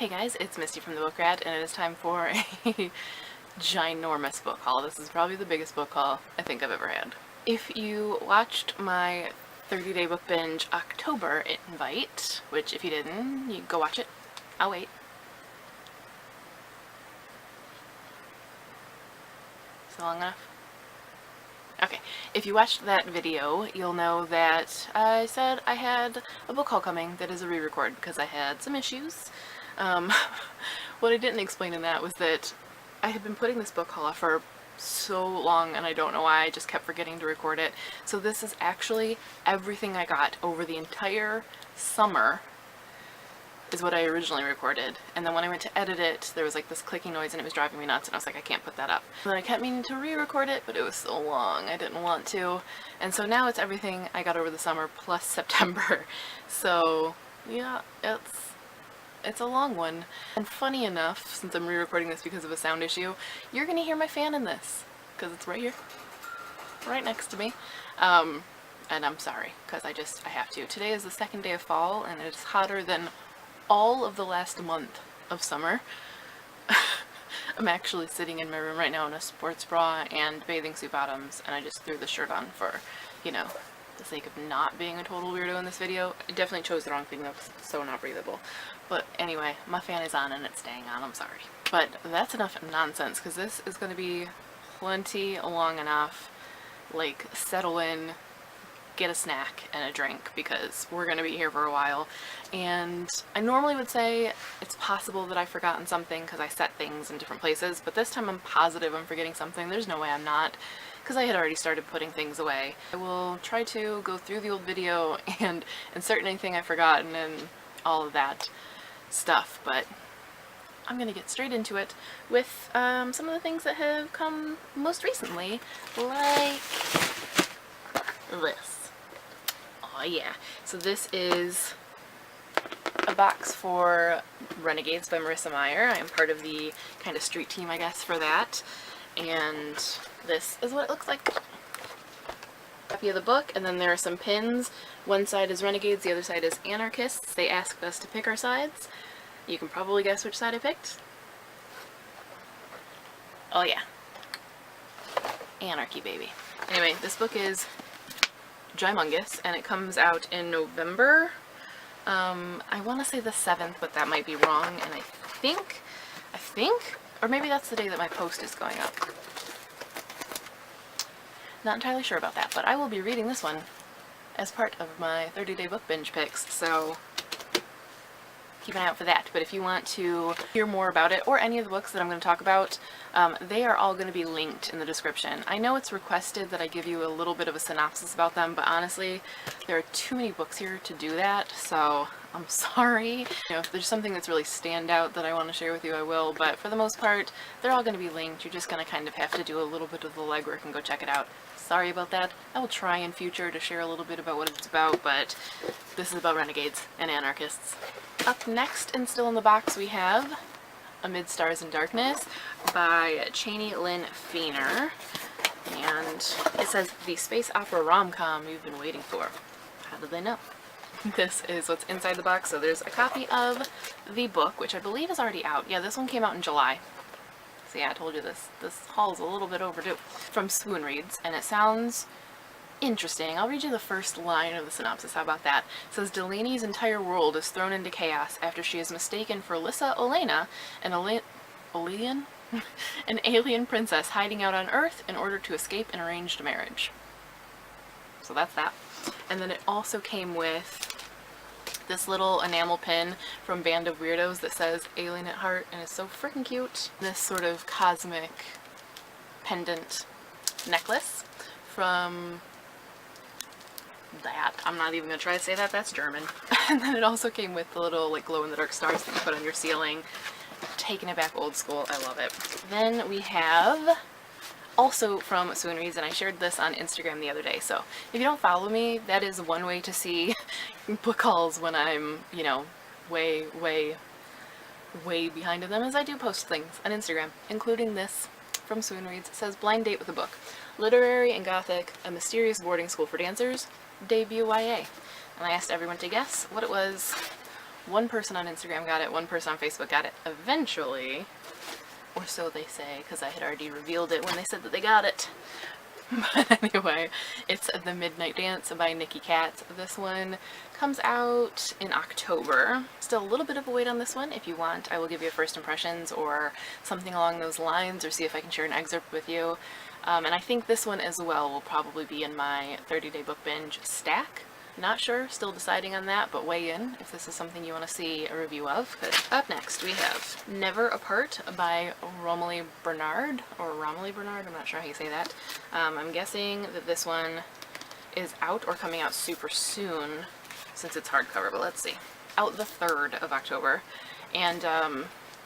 Hey guys, it's Misty from the Book Rat, and it is time for a ginormous book haul. This is probably the biggest book haul I think I've ever had. If you watched my 30-day book binge October invite, which if you didn't, you go watch it. I'll wait. Is it long enough? Okay, if you watched that video, you'll know that I said I had a book haul coming that is a re-record because I had some issues. What I didn't explain in that was that I had been putting this book haul off for so long, and I don't know why, I just kept forgetting to record it. So this is actually everything I got over the entire summer is what I originally recorded. And then when I went to edit it, there was like this clicking noise and it was driving me nuts, and I was like, I can't put that up. And then I kept meaning to re-record it, but it was so long, I didn't want to. And so now it's everything I got over the summer plus September. So yeah, it's a long one. And funny enough, since I'm re-recording this because of a sound issue, you're gonna hear my fan in this, because it's right here, right next to me. And I'm sorry, because I have to. Today is the second day of fall, and it's hotter than all of the last month of summer. I'm actually sitting in my room right now in a sports bra and bathing suit bottoms, and I just threw the shirt on for, you know, the sake of not being a total weirdo in this video. I definitely chose the wrong thing though, because it's so not breathable. But anyway, my fan is on and it's staying on, I'm sorry. But that's enough nonsense, because this is going to be plenty long enough. Like, settle in, get a snack and a drink, because we're going to be here for a while. And I normally would say it's possible that I've forgotten something because I set things in different places, but this time I'm positive I'm forgetting something. There's no way I'm not, because I had already started putting things away. I will try to go through the old video and insert anything I've forgotten and all of that stuff, but I'm gonna get straight into it with some of the things that have come most recently, like this. Oh yeah, so this is a box for Renegades by Marissa Meyer. I am part of the kind of street team, I guess, for that, and this is what it looks like. Copy of the book, and then there are some pins. One side is Renegades, the other side is Anarchists. They asked us to pick our sides. You can probably guess which side I picked. Oh yeah. Anarchy, baby. Anyway, this book is gymongous, and it comes out in November. I want to say the 7th, but that might be wrong, and I think, or maybe that's the day that my post is going up. Not entirely sure about that, but I will be reading this one as part of my 30-day book binge picks, so keep an eye out for that. But if you want to hear more about it, or any of the books that I'm going to talk about, they are all going to be linked in the description. I know it's requested that I give you a little bit of a synopsis about them, but honestly, there are too many books here to do that, so I'm sorry. You know, if there's something that's really stand out that I want to share with you, I will, but for the most part, they're all going to be linked. You're just going to kind of have to do a little bit of the legwork and go check it out. Sorry about that. I will try in future to share a little bit about what it's about, but this is about Renegades and Anarchists. Up next, and still in the box, we have Amid Stars and Darkness by Cheney Lynn Feiner, and it says the space opera rom-com you've been waiting for. How did they know? This is what's inside the box. So there's a copy of the book, which I believe is already out. Yeah, this one came out in July. So yeah, I told you this haul is a little bit overdue. From Swoon Reads, and it sounds interesting. I'll read you the first line of the synopsis. How about that? It says, Delaney's entire world is thrown into chaos after she is mistaken for Lissa Olena, an alien princess hiding out on Earth in order to escape an arranged marriage. So that's that. And then it also came with this little enamel pin from Band of Weirdos that says Alien at Heart, and it's so freaking cute. This sort of cosmic pendant necklace from that. I'm not even going to try to say that, that's German. And then it also came with the little like glow-in-the-dark stars that you put on your ceiling. Taking it back old school, I love it. Then we have, also from Swoon Reads, and I shared this on Instagram the other day, so if you don't follow me, that is one way to see book hauls when I'm, you know, way behind in them, as I do post things on Instagram, including this from Swoon Reads. It says, Blind Date with a Book. Literary and Gothic, a mysterious boarding school for dancers, debut YA. And I asked everyone to guess what it was One person on Instagram got it, one person on Facebook got it eventually, or so they say, because I had already revealed it when they said that they got it. But anyway, it's The Midnight Dance by Nikki Katz. This one comes out in October. Still a little bit of a wait on this one. If you want, I will give you first impressions or something along those lines, or see if I can share an excerpt with you. And I think this one as well will probably be in my 30-day book binge stack. Not sure, still deciding on that, but weigh in if this is something you want to see a review of. Up next we have Never Apart by Romilly Bernard, or Romilly Bernard, I'm not sure how you say that. I'm guessing that this one is out or coming out super soon since it's hardcover, but let's see. Out the 3rd of October, and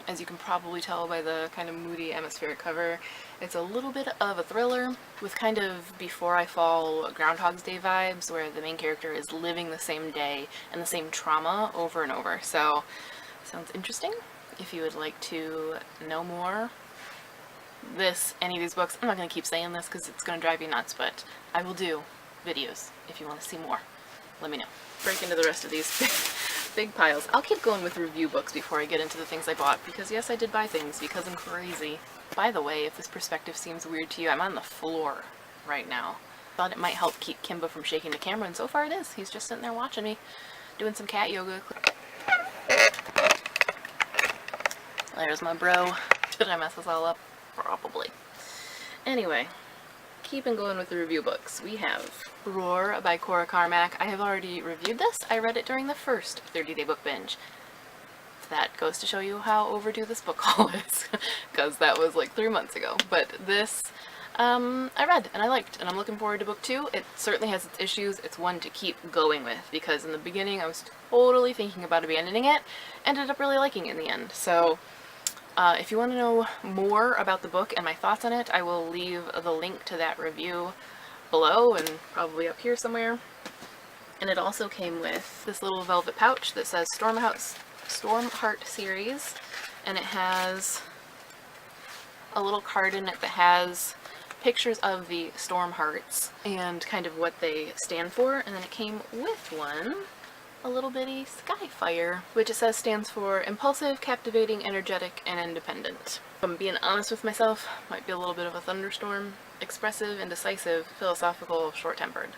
as you can probably tell by the kind of moody atmospheric cover, it's a little bit of a thriller with kind of Before I Fall Groundhog's Day vibes, where the main character is living the same day and the same trauma over and over. So, sounds interesting. If you would like to know more, any of these books, I'm not going to keep saying this because it's going to drive you nuts, but I will do videos if you want to see more. Let me know. Break into the rest of these big piles. I'll keep going with review books before I get into the things I bought, because yes, I did buy things because I'm crazy. By the way, if this perspective seems weird to you, I'm on the floor right now. Thought it might help keep Kimba from shaking the camera, and so far it is. He's just sitting there watching me, doing some cat yoga. There's my bro. Did I mess this all up? Probably. Anyway, keeping going with the review books, we have Roar by Cora Carmack. I have already reviewed this. I read it during the first 30-day book binge. That goes to show you how overdue this book haul is, because that was like 3 months ago. But this, I read and I liked, and I'm looking forward to book 2. It certainly has its issues. It's one to keep going with, because in the beginning I was totally thinking about abandoning it, ended up really liking it in the end. So if you want to know more about the book and my thoughts on it, I will leave the link to that review below and probably up here somewhere. And it also came with this little velvet pouch that says Stormheart series, and it has a little card in it that has pictures of the Stormhearts and kind of what they stand for, and then it came with one, a little bitty Skyfire, which it says stands for Impulsive, Captivating, Energetic, and Independent. If I'm being honest with myself, might be a little bit of a thunderstorm. Expressive, indecisive, philosophical, short-tempered.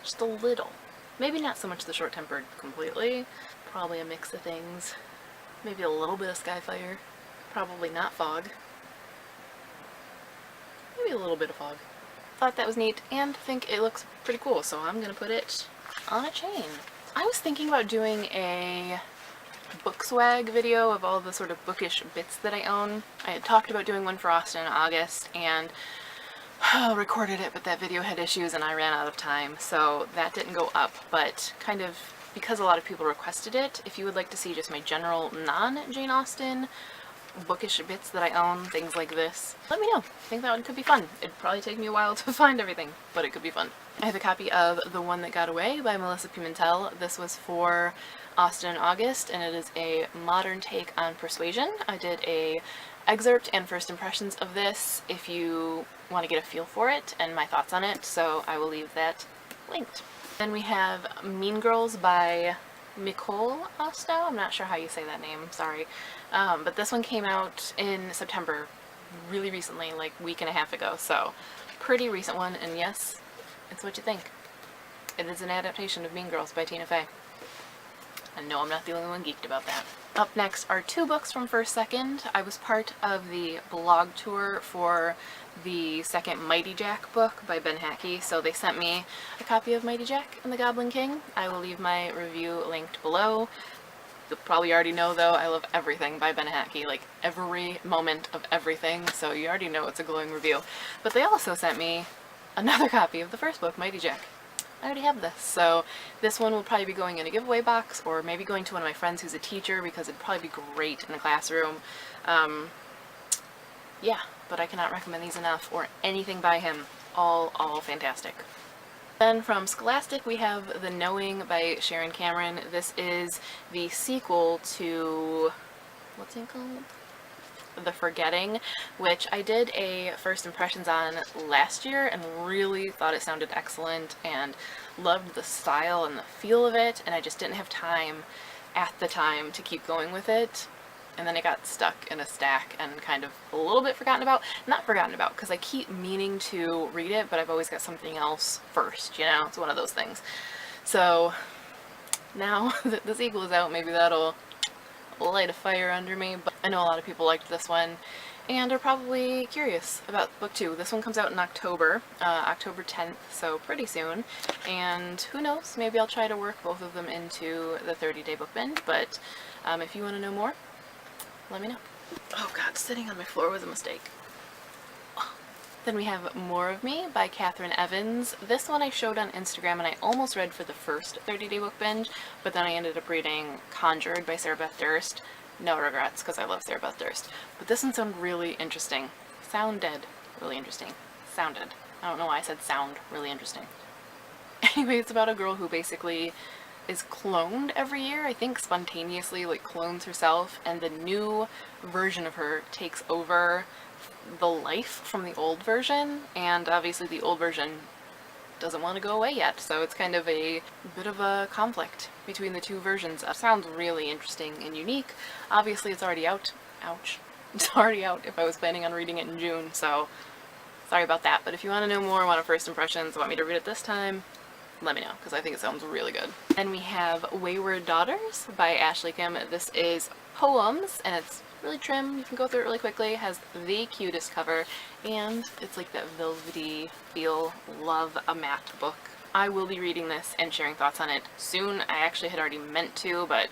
Just a little. Maybe not so much the short-tempered completely. Probably a mix of things. Maybe a little bit of Skyfire. Probably not fog. Maybe a little bit of fog. Thought that was neat and think it looks pretty cool, so I'm gonna put it on a chain. I was thinking about doing a book swag video of all the sort of bookish bits that I own. I had talked about doing one for Austin in August and recorded it, but that video had issues and I ran out of time, so that didn't go up. But kind of because a lot of people requested it, if you would like to see just my general non-Jane Austen bookish bits that I own, things like this, let me know. I think that one could be fun. It'd probably take me a while to find everything, but it could be fun. I have a copy of The One That Got Away by Melissa Pimentel. This was for Austin in August, and it is a modern take on Persuasion. I did a excerpt and first impressions of this if you want to get a feel for it and my thoughts on it, so I will leave that linked. Then we have Mean Girls by Nicole Ostow. I'm not sure how you say that name, sorry. But this one came out in September, really recently, like a week and a half ago, so pretty recent one, and yes, it's what you think. It is an adaptation of Mean Girls by Tina Fey. And no, I'm not the only one geeked about that. Up next are 2 books from First Second. I was part of the blog tour for the second Mighty Jack book by Ben Hackey, so they sent me a copy of Mighty Jack and the Goblin King. I will leave my review linked below. You'll probably already know, though, I love everything by Ben Hackey, like every moment of everything, so you already know it's a glowing review. But they also sent me another copy of the first book, Mighty Jack. I already have this, so this one will probably be going in a giveaway box, or maybe going to one of my friends who's a teacher, because it'd probably be great in the classroom. Yeah, but I cannot recommend these enough, or anything by him. All fantastic. Then from Scholastic we have The Knowing by Sharon Cameron. This is the sequel to, what's it called? The Forgetting, which I did a first impressions on last year and really thought it sounded excellent and loved the style and the feel of it, and I just didn't have time at the time to keep going with it, and then it got stuck in a stack and kind of a little bit forgotten about. Not forgotten about, because I keep meaning to read it, but I've always got something else first, you know? It's one of those things. So now that the sequel is out, maybe that'll light a fire under me. But I know a lot of people liked this one and are probably curious about book 2. This one comes out in October, October 10th, so pretty soon. And who knows, maybe I'll try to work both of them into the 30-day book binge, but if you want to know more, let me know. Oh god, sitting on my floor was a mistake. Then we have More of Me by Catherine Evans. This one I showed on Instagram and I almost read for the first 30-day book binge, but then I ended up reading Conjured by Sarah Beth Durst. No regrets, because I love Sarah Beth Durst. But this one sounded really interesting. Sounded really interesting. Sounded. I don't know why I said sound really interesting. Anyway, it's about a girl who basically is cloned every year. I think spontaneously, like, clones herself, and the new version of her takes over the life from the old version, and obviously the old version doesn't want to go away yet, so it's kind of a bit of a conflict between the two versions. Sounds really interesting and unique. Obviously it's already out. Ouch. It's already out if I was planning on reading it in June, so sorry about that. But if you want to know more, want a first impressions, want me to read it this time, let me know, because I think it sounds really good. Then we have Wayward Daughters by Ashley Kim. This is poems, and it's really trim. You can go through it really quickly. It has the cutest cover, and it's like that velvety feel. Love a matte book. I will be reading this and sharing thoughts on it soon. I actually had already meant to, but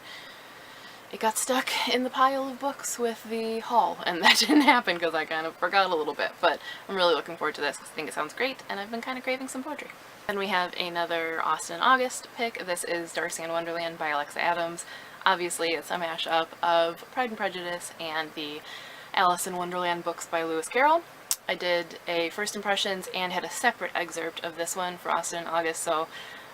it got stuck in the pile of books with the haul, and that didn't happen because I kind of forgot a little bit. But I'm really looking forward to this because I think it sounds great, and I've been kind of craving some poetry. Then we have another Austen August pick. This is Darcy in Wonderland by Alexa Adams. Obviously, it's a mashup of Pride and Prejudice and the Alice in Wonderland books by Lewis Carroll. I did a first impressions and had a separate excerpt of this one for Austen in August, so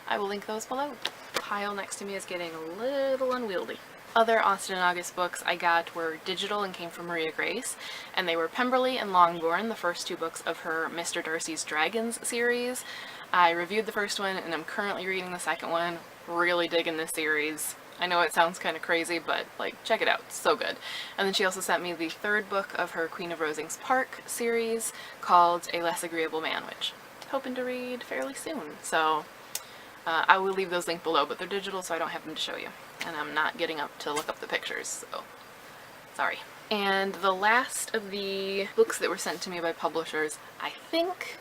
I will link those below. The pile next to me is getting a little unwieldy. Other Austen and August books I got were digital and came from Maria Grace, and they were Pemberley and Longbourn, the first two books of her Mr. Darcy's Dragons series. I reviewed the first one, and I'm currently reading the second one. Really digging this series. I know it sounds kind of crazy, but, like, check it out. It's so good. And then she also sent me the third book of her Queen of Rosings Park series called A Less Agreeable Man, which I'm hoping to read fairly soon. So I will leave those linked below, but they're digital, so I don't have them to show you. And I'm not getting up to look up the pictures, so sorry. And the last of the books that were sent to me by publishers, I think,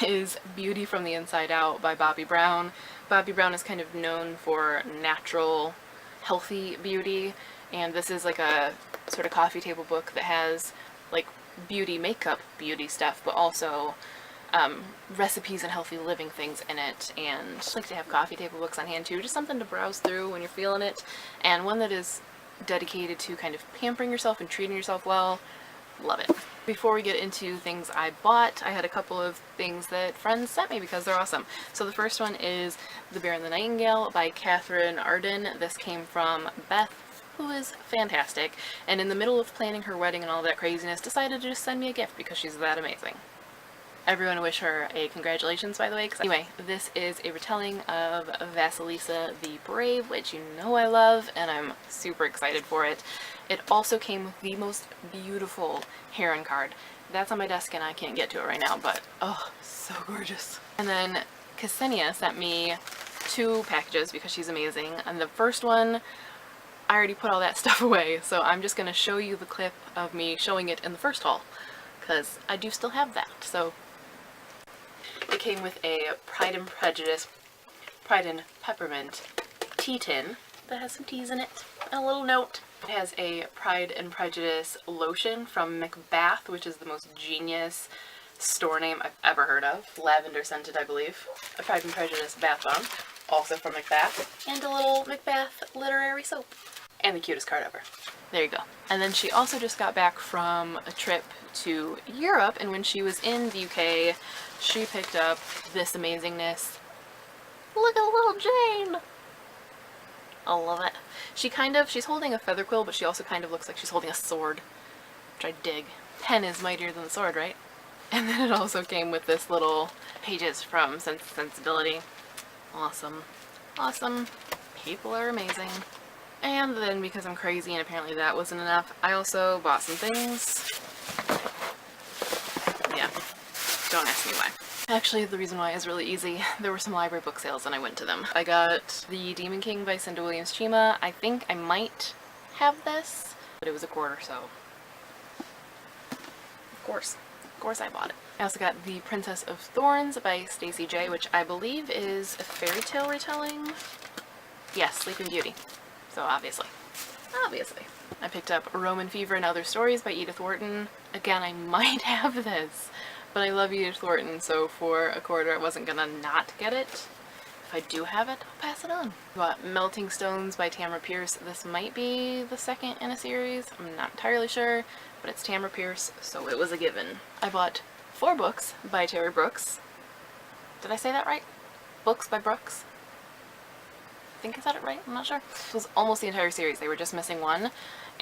is Beauty from the Inside Out by Bobbi Brown. Bobbi Brown is kind of known for natural, healthy beauty, and this is like a sort of coffee table book that has like beauty makeup, beauty stuff, but also recipes and healthy living things in it. And I just like to have coffee table books on hand too, just something to browse through when you're feeling it, and one that is dedicated to kind of pampering yourself and treating yourself well. Love it. Before we get into things I bought, I had a couple of things that friends sent me because they're awesome. So the first one is The Bear and the Nightingale by Catherine Arden. This came from Beth, who is fantastic, and in the middle of planning her wedding and all that craziness, decided to just send me a gift because she's that amazing. Everyone wish her a congratulations, by the way. Anyway, this is a retelling of Vasilisa the Brave, which you know I love, and I'm super excited for it. It also came with the most beautiful heron card. That's on my desk and I can't get to it right now, but oh, so gorgeous. And then Ksenia sent me 2 packages because she's amazing, and the first one, I already put all that stuff away, so I'm just going to show you the clip of me showing it in the first haul, because I do still have that. So it came with a Pride and Peppermint tea tin that has some teas in it, and a little note. It has a Pride and Prejudice lotion from Macbeth, which is the most genius store name I've ever heard of. Lavender scented, I believe. A Pride and Prejudice bath bomb, also from Macbeth. And a little Macbeth literary soap. And the cutest card ever. There you go. And then she also just got back from a trip to Europe, and when she was in the UK, she picked up this amazingness. Look at little Jane! I love it. She's holding a feather quill, but she also kind of looks like she's holding a sword, which I dig. Pen is mightier than the sword, right? And then it also came with this little pages from Sense and Sensibility. Awesome. Awesome. People are amazing. And then because I'm crazy and apparently that wasn't enough, I also bought some things. Yeah, don't ask me why. Actually, the reason why is really easy. There were some library book sales and I went to them. I got the Demon King by Cinda Williams Chima. I think I might have this, but it was a quarter, so of course I bought it. I also got The Princess of Thorns by Stacey J, which I believe is a fairy tale retelling. Yes, Sleeping Beauty. So obviously. I picked up Roman Fever and Other Stories by Edith Wharton. Again, I might have this, but I love Edith Wharton, so for a quarter I wasn't gonna not get it. If I do have it, I'll pass it on. I bought Melting Stones by Tamara Pierce. This might be the second in a series. I'm not entirely sure, but it's Tamara Pierce, so it was a given. I bought 4 books by Terry Brooks. Did I say that right? Books by Brooks? I think I said it right, I'm not sure. It was almost the entire series. They were just missing one,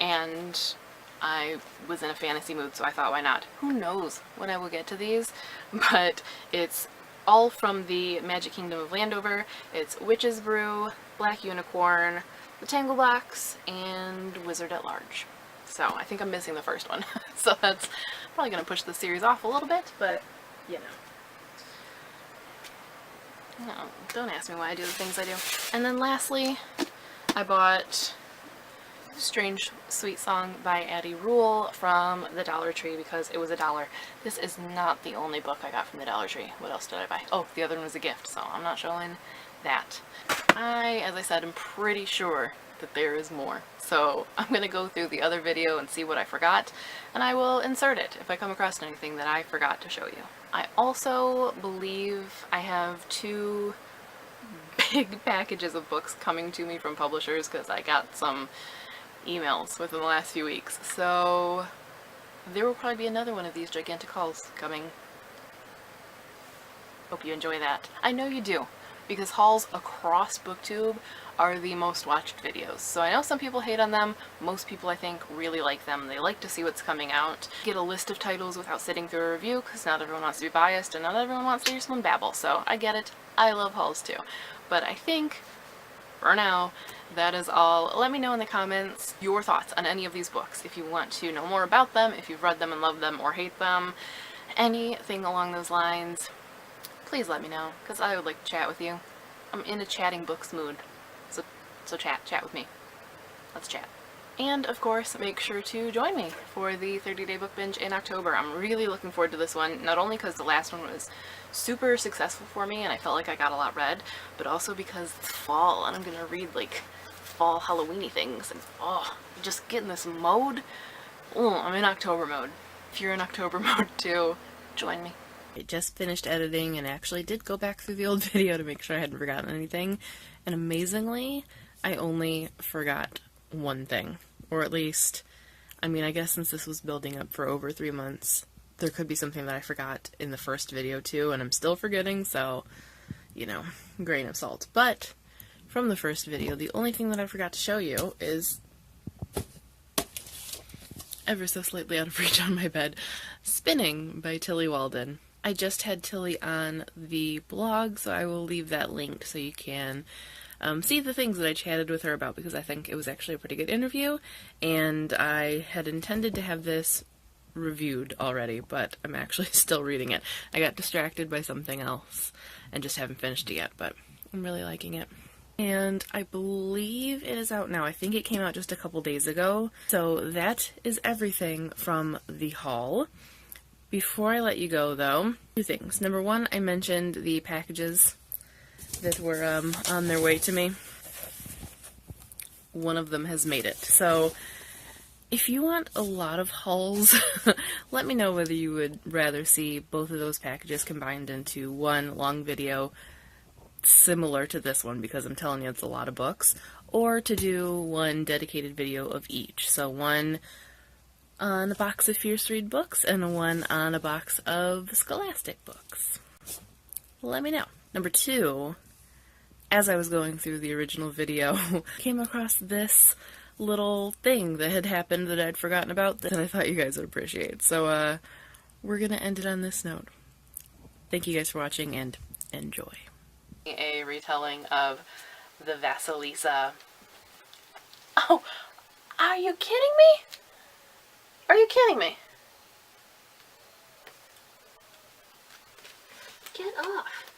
and I was in a fantasy mood, so I thought, why not? Who knows when I will get to these, but it's all from the Magic Kingdom of Landover. It's Witch's Brew, Black Unicorn, The Tangle Box, and Wizard at Large. So I think I'm missing the first one, so that's probably going to push the series off a little bit, but you know. No, don't ask me why I do the things I do. And then lastly, I bought Strange Sweet Song by Addie Rule from the Dollar Tree because it was $1. This is not the only book I got from the Dollar Tree. What else did I buy? Oh, the other one was a gift, so I'm not showing that. As I said, I'm pretty sure that there is more. So I'm going to go through the other video and see what I forgot, and I will insert it if I come across anything that I forgot to show you. I also believe I have 2 big packages of books coming to me from publishers because I got some emails within the last few weeks. So there will probably be another one of these gigantic hauls coming. Hope you enjoy that. I know you do, because hauls across BookTube are the most watched videos. So I know some people hate on them. Most people, I think, really like them. They like to see what's coming out. Get a list of titles without sitting through a review, because not everyone wants to be biased and not everyone wants to hear someone babble. So I get it. I love hauls too. But I think, for now, that is all. Let me know in the comments your thoughts on any of these books. If you want to know more about them, if you've read them and loved them or hate them, anything along those lines, please let me know, because I would like to chat with you. I'm in a chatting books mood. So chat with me. Let's chat. And of course, make sure to join me for the 30-day book binge in October. I'm really looking forward to this one, not only because the last one was super successful for me and I felt like I got a lot read, but also because it's fall and I'm gonna read like fall Halloween-y things, and just get in this mode. I'm in October mode. If you're in October mode too, join me. I just finished editing and actually did go back through the old video to make sure I hadn't forgotten anything, and amazingly, I only forgot one thing. Or at least, I mean, I guess since this was building up for over 3 months, there could be something that I forgot in the first video too, and I'm still forgetting, so, you know, grain of salt. But from the first video, the only thing that I forgot to show you is, ever so slightly out of reach on my bed, Spinning by Tilly Walden. I just had Tilly on the blog, so I will leave that linked so you can see the things that I chatted with her about, because I think it was actually a pretty good interview, and I had intended to have this reviewed already, but I'm actually still reading it. I got distracted by something else and just haven't finished it yet, but I'm really liking it. And I believe it is out now. I think it came out just a couple days ago. So that is everything from the haul. Before I let you go, though, 2 things. Number 1, I mentioned the packages that were on their way to me. One of them has made it. So if you want a lot of hauls, let me know whether you would rather see both of those packages combined into one long video similar to this one, because I'm telling you it's a lot of books, or to do one dedicated video of each. So one on a box of Fierce Read books and one on a box of Scholastic books. Let me know. Number 2, as I was going through the original video, I came across this little thing that had happened that I'd forgotten about that I thought you guys would appreciate. So we're gonna end it on this note. Thank you guys for watching and enjoy. A retelling of the Vasilisa Oh, are you kidding me? Are you kidding me? Get off.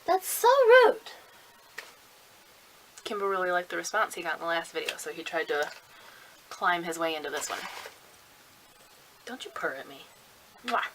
That's so rude. Kimbo really liked the response he got in the last video, so he tried to climb his way into this one. Don't you purr at me. Mwah.